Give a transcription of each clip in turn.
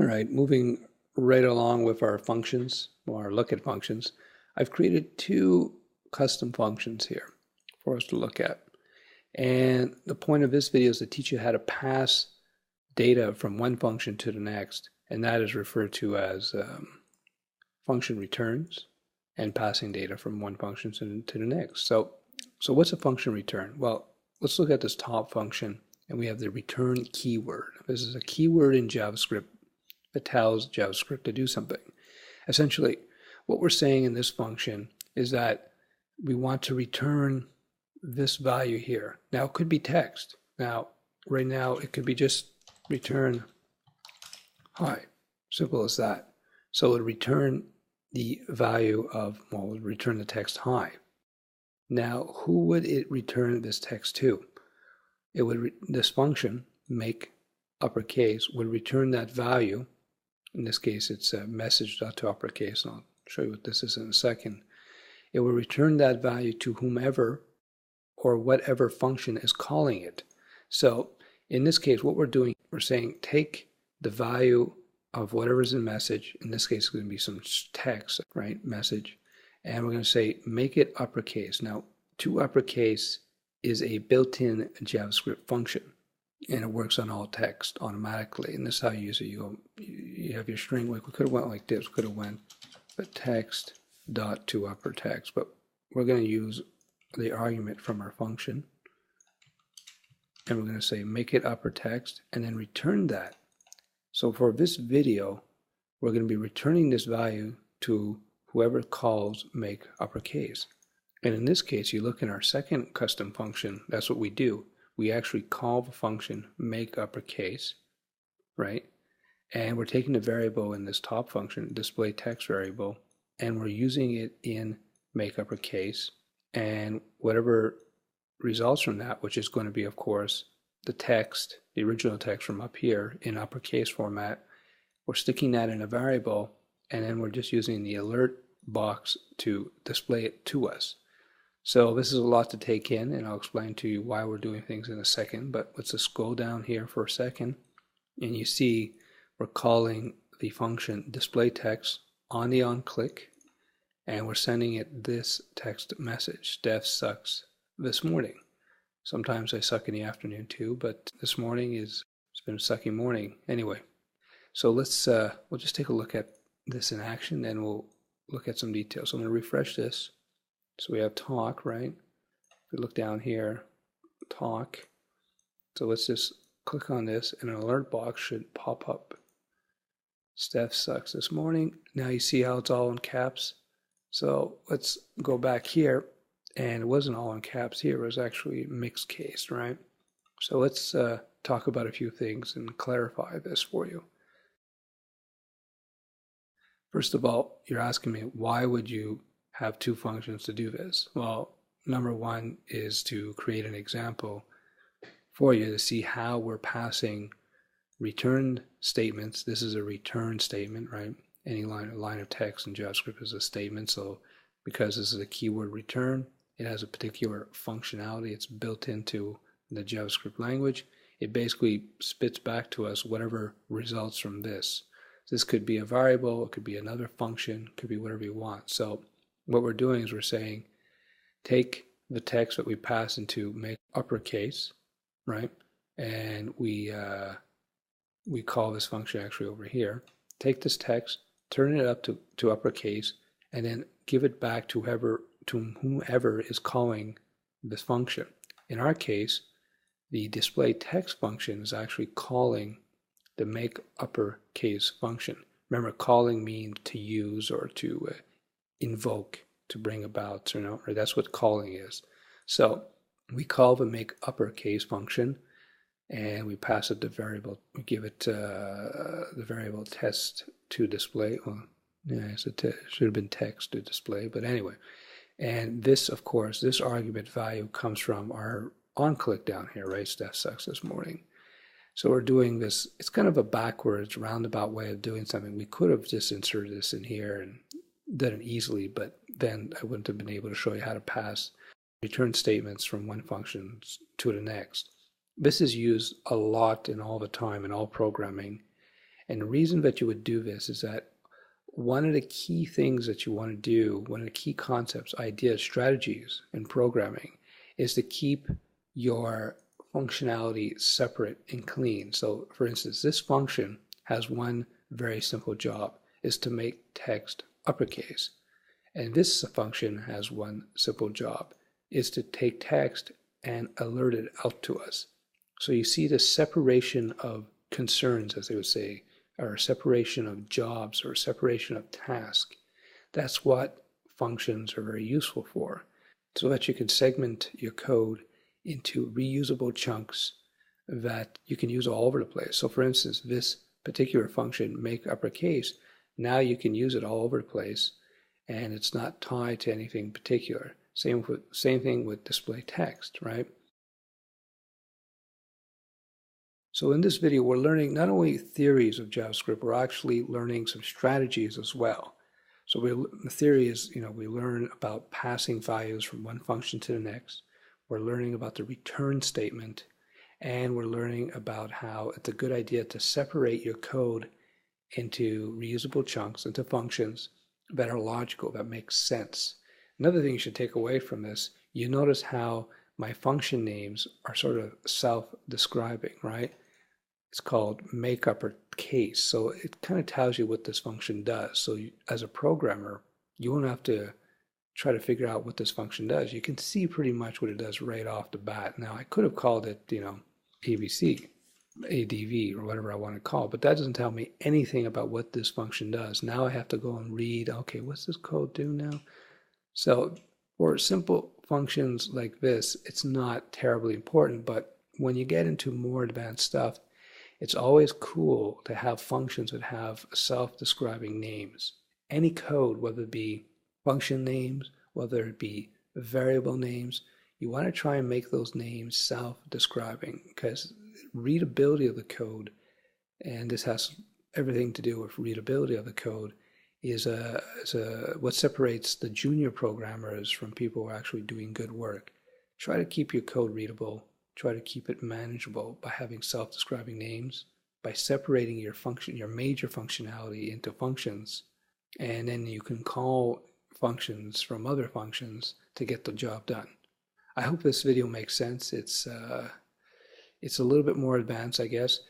All right, moving right along with our functions, or our look at functions, I've created two custom functions here for us to look at. And the point of this video is to teach you how to pass data from one function to the next, and that is referred to as function returns and passing data from one function to the next. So what's a function return? Well, let's look at this top function, and we have the return keyword. This is a keyword in JavaScript that tells JavaScript to do something. Essentially, what we're saying in this function is that we want to return this value here. Now, it could be text. Now, right now, it could be just return hi. Simple as that. So it would return the value of, well, it would return the text hi. Now, who would it return this text to? It would, this function, make uppercase, would return that value. In this case, it's message.toUppercase, and I'll show you what this is in a second. It will return that value to whomever or whatever function is calling it. So in this case, what we're doing, we're saying take the value of whatever's in message. In this case, it's going to be some text, right? Message. And we're going to say make it uppercase. Now, toUppercase is a built-in JavaScript function, and it works on all text automatically. And this is how you use it. You have your string. We could have went like this. We could have went the text dot toUpperText, but we're going to use the argument from our function, and we're going to say make it upper text and then return that. So for this video, we're going to be returning this value to whoever calls make uppercase. And in this case, you look in our second custom function, that's what we do. We actually call the function make uppercase, right? And we're taking the variable in this top function, display text variable, and we're using it in make uppercase. And whatever results from that, which is going to be, of course, the text, the original text from up here in uppercase format, we're sticking that in a variable, and then we're just using the alert box to display it to us. So this is a lot to take in, and I'll explain to you why we're doing things in a second, but let's just scroll down here for a second, and you see we're calling the function display text on the onClick, and we're sending it this text message: Steph sucks this morning. Sometimes I suck in the afternoon too, but this morning it's been a sucky morning. Anyway, so let's we'll just take a look at this in action, and we'll look at some details. So I'm going to refresh this. So we have talk, right? If we look down here, talk. So let's just click on this, and an alert box should pop up. Steph sucks this morning. Now you see how it's all in caps. So let's go back here, and it wasn't all in caps here. It was actually mixed case, right? So let's talk about a few things and clarify this for you. First of all, you're asking me, why would you have two functions to do this? Well, number one is to create an example for you to see how we're passing return statements. This is a return statement, right? Any line of text in JavaScript is a statement. So because this is a keyword return, it has a particular functionality. It's built into the JavaScript language. It basically spits back to us whatever results from this. This could be a variable, it could be another function, it could be whatever you want. So what we're doing is we're saying, take the text that we pass into make uppercase, right? And we call this function actually over here. Take this text, turn it up to uppercase, and then give it back to whomever is calling this function. In our case, the display text function is actually calling the make uppercase function. Remember, calling means to use or to invoke, to bring about, or that's what calling is. So we call the make uppercase function, and we pass it the variable. We give it the variable test to display. Well, yeah, so it should have been text to display, but anyway. And this, of course, this argument value comes from our onClick down here, right? Steph sucks this morning. So we're doing this, it's kind of a backwards, roundabout way of doing something. We could have just inserted this in here and done it easily, but then I wouldn't have been able to show you how to pass return statements from one function to the next. This is used a lot and all the time in all programming, And the reason that you would do this is that one of the key things that you want to do, one of the key concepts, ideas, strategies in programming is to keep your functionality separate and clean. So for instance, this function has one very simple job, is to make text uppercase. And this function has one simple job, is to take text and alert it out to us. So you see the separation of concerns, as they would say, or separation of jobs or separation of tasks. That's what functions are very useful for, so that you can segment your code into reusable chunks that you can use all over the place. So for instance, this particular function, make uppercase, now you can use it all over the place and it's not tied to anything particular. Same thing with display text, right? So in this video, we're learning not only theories of JavaScript, we're actually learning some strategies as well. So the theory is, we learn about passing values from one function to the next. We're learning about the return statement, and we're learning about how it's a good idea to separate your code into reusable chunks, into functions that are logical, that make sense. Another thing you should take away from this, you notice how my function names are sort of self-describing, right? It's called make uppercase. So it kind of tells you what this function does. So as a programmer, you won't have to try to figure out what this function does. You can see pretty much what it does right off the bat. Now, I could have called it, ABC, ADV, or whatever I want to call it, but that doesn't tell me anything about what this function does. Now I have to go and read, okay, what's this code do now? So for simple functions like this, it's not terribly important, but when you get into more advanced stuff, it's always cool to have functions that have self-describing names. Any code, whether it be function names, whether it be variable names, you want to try and make those names self-describing, because readability of the code, and this has everything to do with readability of the code, is what separates the junior programmers from people who are actually doing good work. Try to keep your code readable. Try to keep it manageable by having self-describing names, by separating your major functionality into functions, and then you can call functions from other functions to get the job done. I hope this video makes sense. It's a little bit more advanced, I guess.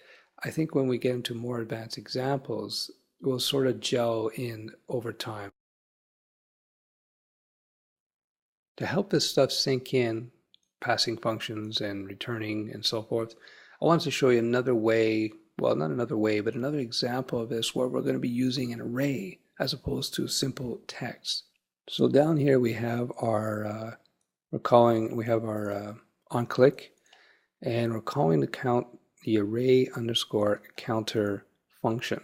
I think when we get into more advanced examples, it will sort of gel in over time. To help this stuff sink in, passing functions and returning and so forth, I wanted to show you another way, well, not another way, but another example of this where we're going to be using an array as opposed to simple text. So down here we have our, onClick, and we're calling the array underscore counter function.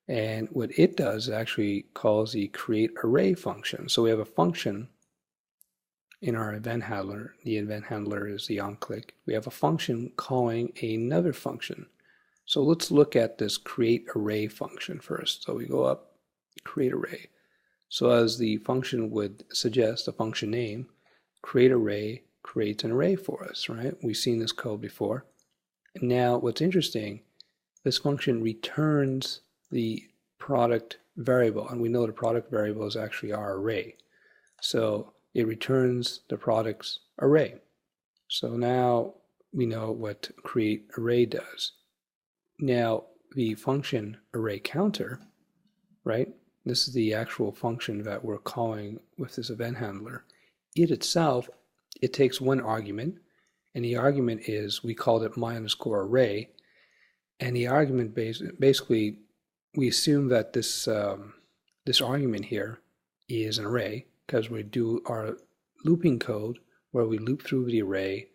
And what it does actually calls the create array function. So we have a function in our event handler. The event handler is the onClick. We have a function calling another function. So let's look at this create array function first. So we go up, create array. So as the function would suggest, the function name, create array creates an array for us, right? We've seen this code before. Now what's interesting, this function returns the product variable, and we know the product variable is actually our array. So it returns the product's array. So now we know what create array does. Now the function array counter, right? This is the actual function that we're calling with this event handler. It itself, it takes one argument, and the argument is, we called it my_array, and the argument basically, we assume that this argument here is an array, because we do our looping code where we loop through the array,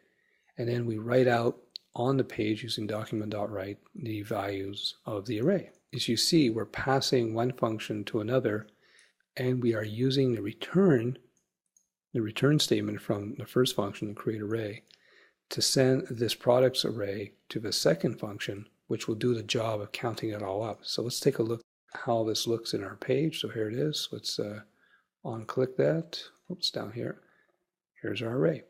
and then we write out on the page using document.write the values of the array. As you see, we're passing one function to another, and we are using the return statement from the first function, the create array, to send this products array to the second function, which will do the job of counting it all up. So let's take a look at how this looks in our page. So here it is. Let's onClick that. Oops, down here. Here's our array.